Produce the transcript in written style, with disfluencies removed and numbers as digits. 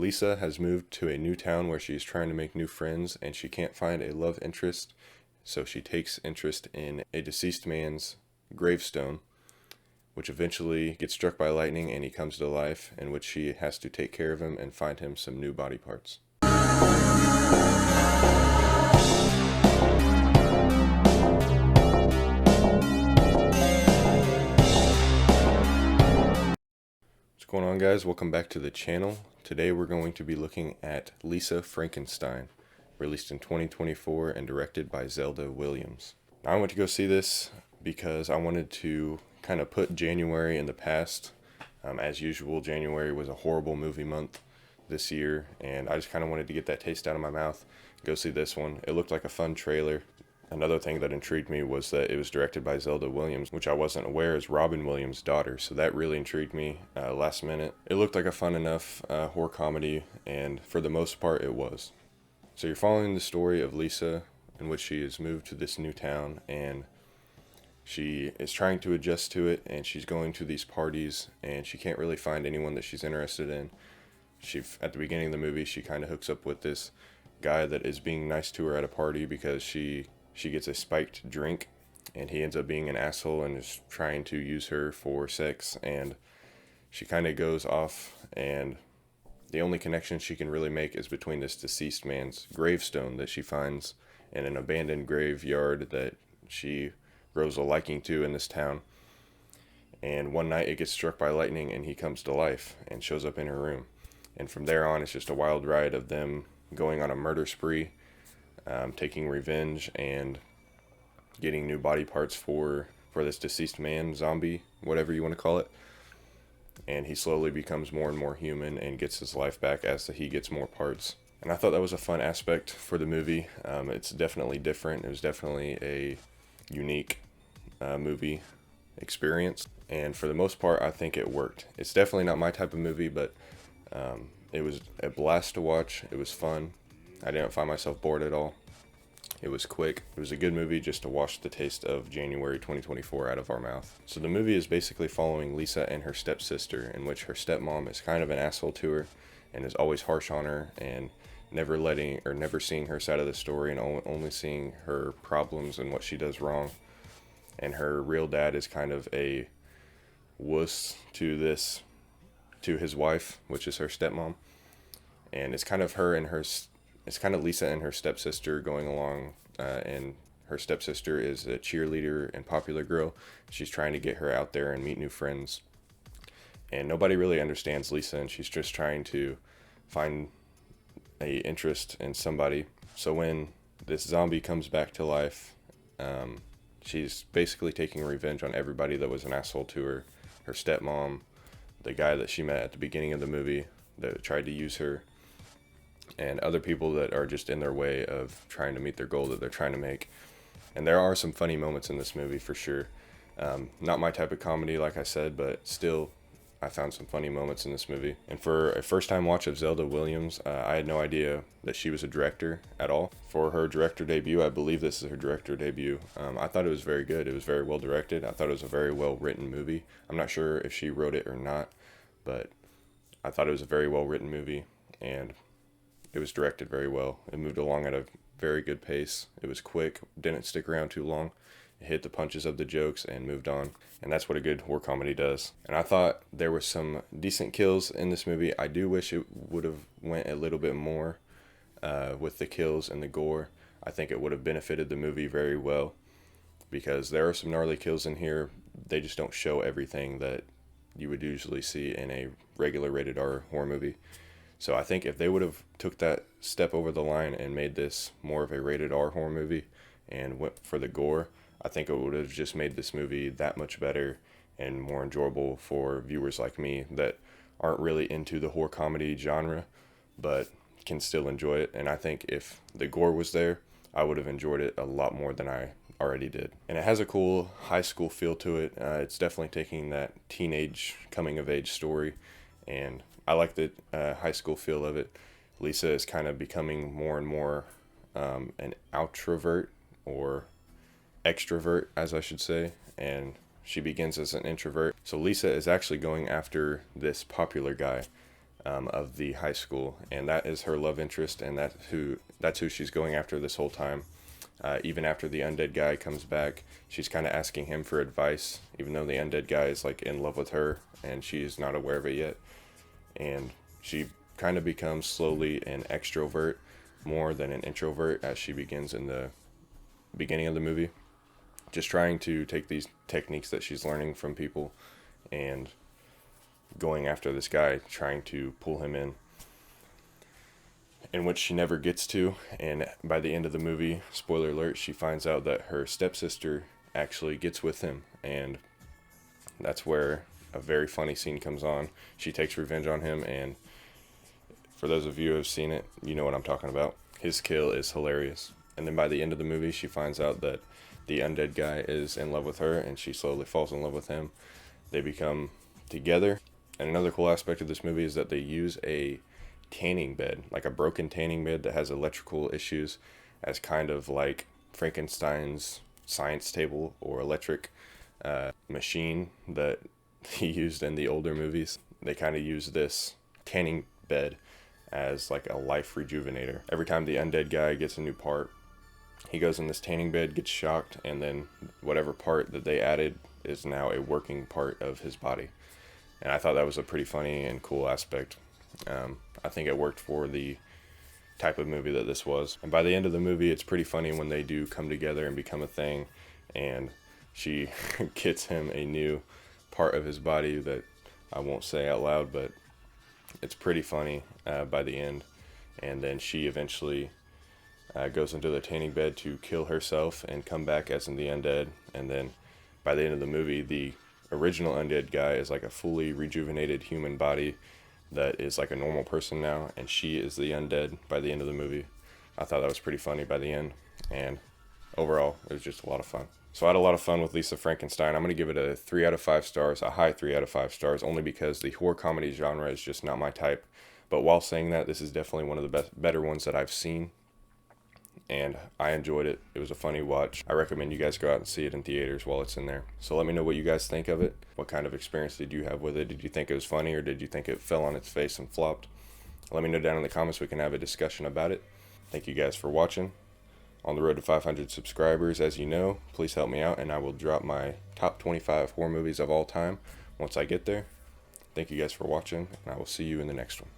Lisa has moved to a new town where she's trying to make new friends and she can't find a love interest, so she takes interest in a deceased man's gravestone, which eventually gets struck by lightning and he comes to life, in which she has to take care of him and find him some new body parts. What's going on, guys? Welcome back to the channel. Today we're going to be looking at Lisa Frankenstein, released in 2024 and directed by Zelda Williams. Now, I went to go see this because I wanted to kind of put January in the past. As usual, January was a horrible movie month this year, and I just kind of wanted to get that taste out of my mouth, go see this one. It looked like a fun trailer. Another thing that intrigued me was that it was directed by Zelda Williams, which I wasn't aware is Robin Williams' daughter, so that really intrigued me last minute. It looked like a fun enough horror comedy, and for the most part it was. So you're following the story of Lisa, in which she has moved to this new town, and she is trying to adjust to it, and she's going to these parties, and she can't really find anyone that she's interested in. At the beginning of the movie, she kind of hooks up with this guy that is being nice to her at a party because she gets a spiked drink, and he ends up being an asshole and is trying to use her for sex, and she kind of goes off, and the only connection she can really make is between this deceased man's gravestone that she finds in an abandoned graveyard that she grows a liking to in this town. And one night it gets struck by lightning and he comes to life and shows up in her room. And from there on, it's just a wild ride of them going on a murder spree, taking revenge, and getting new body parts for this deceased man, zombie, whatever you want to call it. And he slowly becomes more and more human and gets his life back as he gets more parts. And I thought that was a fun aspect for the movie. It's definitely different. It was definitely a unique movie experience. And for the most part, I think it worked. It's definitely not my type of movie, but it was a blast to watch. It was fun. I didn't find myself bored at all. It was quick. It was a good movie just to wash the taste of January 2024 out of our mouth. So the movie is basically following Lisa and her stepsister, in which her stepmom is kind of an asshole to her and is always harsh on her and never seeing her side of the story and only seeing her problems and what she does wrong. And her real dad is kind of a wuss to his wife, which is her stepmom. And it's kind of Lisa and her stepsister going along, and her stepsister is a cheerleader and popular girl. She's trying to get her out there and meet new friends. And nobody really understands Lisa, and she's just trying to find a interest in somebody. So when this zombie comes back to life, she's basically taking revenge on everybody that was an asshole to her. Her stepmom, the guy that she met at the beginning of the movie that tried to use her, and other people that are just in their way of trying to meet their goal that they're trying to make. And there are some funny moments in this movie for sure. Not my type of comedy, like I said, but still, I found some funny moments in this movie. And for a first-time watch of Zelda Williams, I had no idea that she was a director at all. For her director debut, I believe this is her director debut. I thought it was very good. It was very well directed. I thought it was a very well-written movie. I'm not sure if she wrote it or not, but I thought it was a very well-written movie, and it was directed very well. It moved along at a very good pace. It was quick, didn't stick around too long. It hit the punches of the jokes and moved on. And that's what a good horror comedy does. And I thought there were some decent kills in this movie. I do wish it would have went a little bit more with the kills and the gore. I think it would have benefited the movie very well, because there are some gnarly kills in here. They just don't show everything that you would usually see in a regular rated R horror movie. So I think if they would have took that step over the line and made this more of a rated R horror movie and went for the gore, I think it would have just made this movie that much better and more enjoyable for viewers like me that aren't really into the horror comedy genre, but can still enjoy it. And I think if the gore was there, I would have enjoyed it a lot more than I already did. And it has a cool high school feel to it. It's definitely taking that teenage coming of age story, and I like the high school feel of it. Lisa is kind of becoming more and more an outrovert, or extrovert, as I should say, and she begins as an introvert. So Lisa is actually going after this popular guy of the high school, and that is her love interest, and that's who she's going after this whole time. Even after the undead guy comes back, she's kind of asking him for advice, even though the undead guy is like in love with her, and she's not aware of it yet. And she kind of becomes slowly an extrovert more than an introvert as she begins in the beginning of the movie, just trying to take these techniques that she's learning from people and going after this guy, trying to pull him in which she never gets to. And by the end of the movie, spoiler alert, she finds out that her stepsister actually gets with him, and that's where a very funny scene comes on. She takes revenge on him, and for those of you who have seen it, you know what I'm talking about. His kill is hilarious. And then by the end of the movie, she finds out that the undead guy is in love with her, and she slowly falls in love with him. They become together. And another cool aspect of this movie is that they use a tanning bed, like a broken tanning bed that has electrical issues, as kind of like Frankenstein's science table or electric machine that he used in the older movies. They kind of use this tanning bed as like a life rejuvenator. Every time the undead guy gets a new part, he goes in this tanning bed, gets shocked, and then whatever part that they added is now a working part of his body. And I thought that was a pretty funny and cool aspect. I think it worked for the type of movie that this was. And by the end of the movie, it's pretty funny when they do come together and become a thing, and she gets him a new part of his body that I won't say out loud, but it's pretty funny by the end. And then she eventually goes into the tanning bed to kill herself and come back as in the undead. And then by the end of the movie, the original undead guy is like a fully rejuvenated human body that is like a normal person now, and she is the undead by the end of the movie. I thought that was pretty funny by the end, and overall, it was just a lot of fun. So I had a lot of fun with Lisa Frankenstein. I'm going to give it a 3 out of 5 stars, a high 3 out of 5 stars, only because the horror comedy genre is just not my type. But while saying that, this is definitely one of the better ones that I've seen, and I enjoyed it. It was a funny watch. I recommend you guys go out and see it in theaters while it's in there. So let me know what you guys think of it. What kind of experience did you have with it? Did you think it was funny, or did you think it fell on its face and flopped? Let me know down in the comments. We can have a discussion about it. Thank you guys for watching. On the road to 500 subscribers, as you know, please help me out, and I will drop my top 25 horror movies of all time once I get there. Thank you guys for watching, and I will see you in the next one.